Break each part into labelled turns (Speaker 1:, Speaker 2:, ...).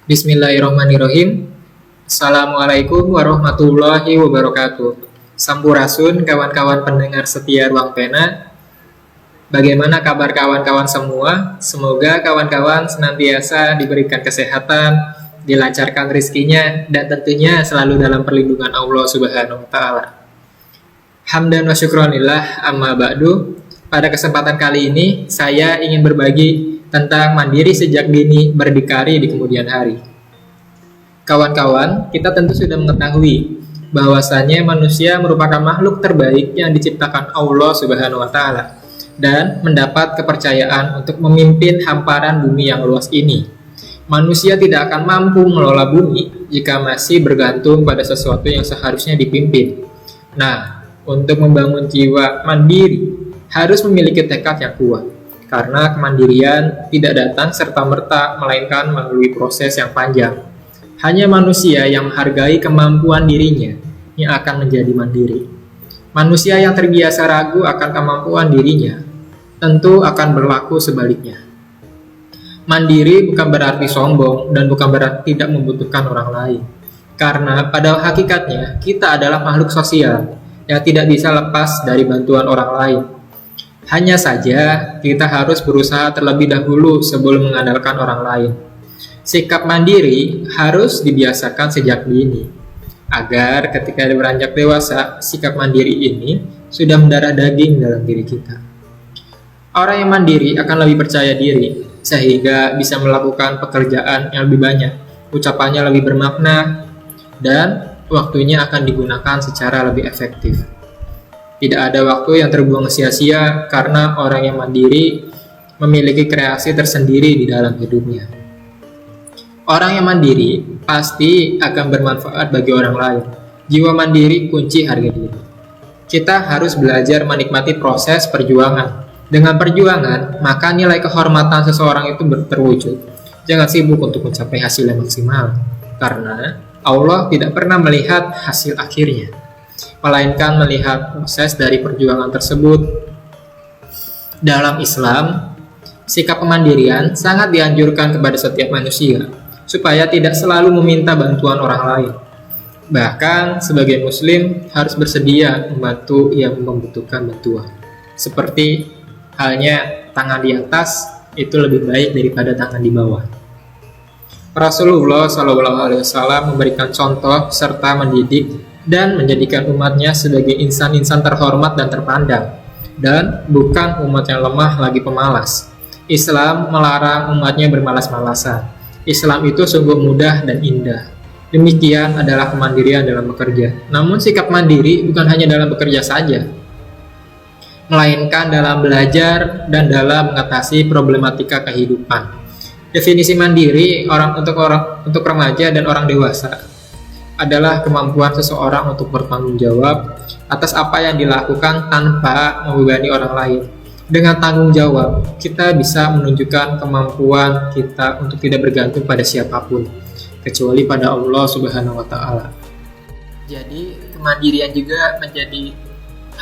Speaker 1: Bismillahirrahmanirrahim. Assalamualaikum warahmatullahi wabarakatuh. Sampurasun kawan-kawan pendengar setia Ruang Pena. Bagaimana kabar kawan-kawan semua? Semoga kawan-kawan senantiasa diberikan kesehatan, dilancarkan rezekinya, dan tentunya selalu dalam perlindungan Allah Subhanahu wa Ta'ala. Hamdan wa syukronillah, amma ba'du. Pada kesempatan kali ini, saya ingin berbagi tentang mandiri sejak dini, berdikari di kemudian hari. Kawan-kawan, kita tentu sudah mengetahui bahwasannya manusia merupakan makhluk terbaik yang diciptakan Allah Subhanahu wa Ta'ala dan mendapat kepercayaan untuk memimpin hamparan bumi yang luas ini. Manusia tidak akan mampu mengelola bumi jika masih bergantung pada sesuatu yang seharusnya dipimpin. Nah, untuk membangun jiwa mandiri harus memiliki tekad yang kuat, karena kemandirian tidak datang serta-merta, melainkan melalui proses yang panjang. Hanya manusia yang menghargai kemampuan dirinya yang akan menjadi mandiri. Manusia yang terbiasa ragu akan kemampuan dirinya tentu akan berlaku sebaliknya. Mandiri bukan berarti sombong dan bukan berarti tidak membutuhkan orang lain. Karena pada hakikatnya kita adalah makhluk sosial yang tidak bisa lepas dari bantuan orang lain. Hanya saja kita harus berusaha terlebih dahulu sebelum mengandalkan orang lain. Sikap mandiri harus dibiasakan sejak dini, agar ketika beranjak dewasa, sikap mandiri ini sudah mendarah daging dalam diri kita. Orang yang mandiri akan lebih percaya diri, sehingga bisa melakukan pekerjaan yang lebih banyak, ucapannya lebih bermakna, dan waktunya akan digunakan secara lebih efektif. Tidak ada waktu yang terbuang sia-sia karena orang yang mandiri memiliki kreasi tersendiri di dalam hidupnya. Orang yang mandiri pasti akan bermanfaat bagi orang lain. Jiwa mandiri kunci harga diri. Kita harus belajar menikmati proses perjuangan. Dengan perjuangan, maka nilai kehormatan seseorang itu terwujud. Jangan sibuk untuk mencapai hasil yang maksimal, karena Allah tidak pernah melihat hasil akhirnya, melainkan melihat proses dari perjuangan tersebut. Dalam Islam, sikap kemandirian sangat dianjurkan kepada setiap manusia, supaya tidak selalu meminta bantuan orang lain. Bahkan sebagai muslim harus bersedia membantu yang membutuhkan bantuan. Seperti halnya tangan di atas itu lebih baik daripada tangan di bawah. Rasulullah SAW memberikan contoh serta mendidik dan menjadikan umatnya sebagai insan-insan terhormat dan terpandang, dan bukan umat yang lemah lagi pemalas. Islam melarang umatnya bermalas-malasan. Islam itu sungguh mudah dan indah. Demikian adalah kemandirian dalam bekerja. Namun sikap mandiri bukan hanya dalam bekerja saja, melainkan dalam belajar dan dalam mengatasi problematika kehidupan. Definisi mandiri untuk remaja dan orang dewasa adalah kemampuan seseorang untuk bertanggung jawab atas apa yang dilakukan tanpa membebani orang lain. Dengan tanggung jawab, kita bisa menunjukkan kemampuan kita untuk tidak bergantung pada siapapun, kecuali pada Allah Subhanahu wa Ta'ala. Jadi, kemandirian juga menjadi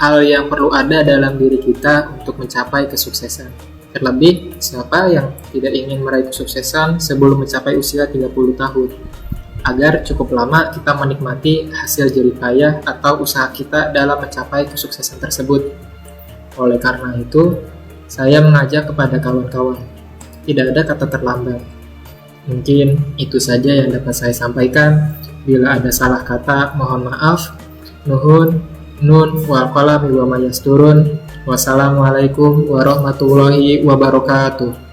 Speaker 1: hal yang perlu ada dalam diri kita untuk mencapai kesuksesan. Terlebih, siapa yang tidak ingin meraih kesuksesan sebelum mencapai usia 30 tahun? Agar cukup lama kita menikmati hasil jerih payah atau usaha kita dalam mencapai kesuksesan tersebut. Oleh karena itu, saya mengajak kepada kawan-kawan, tidak ada kata terlambat. Mungkin itu saja yang dapat saya sampaikan. Bila ada salah kata, mohon maaf. Nuhun, nun, wal qalami wa ma yasturun. Wassalamualaikum warahmatullahi wabarakatuh.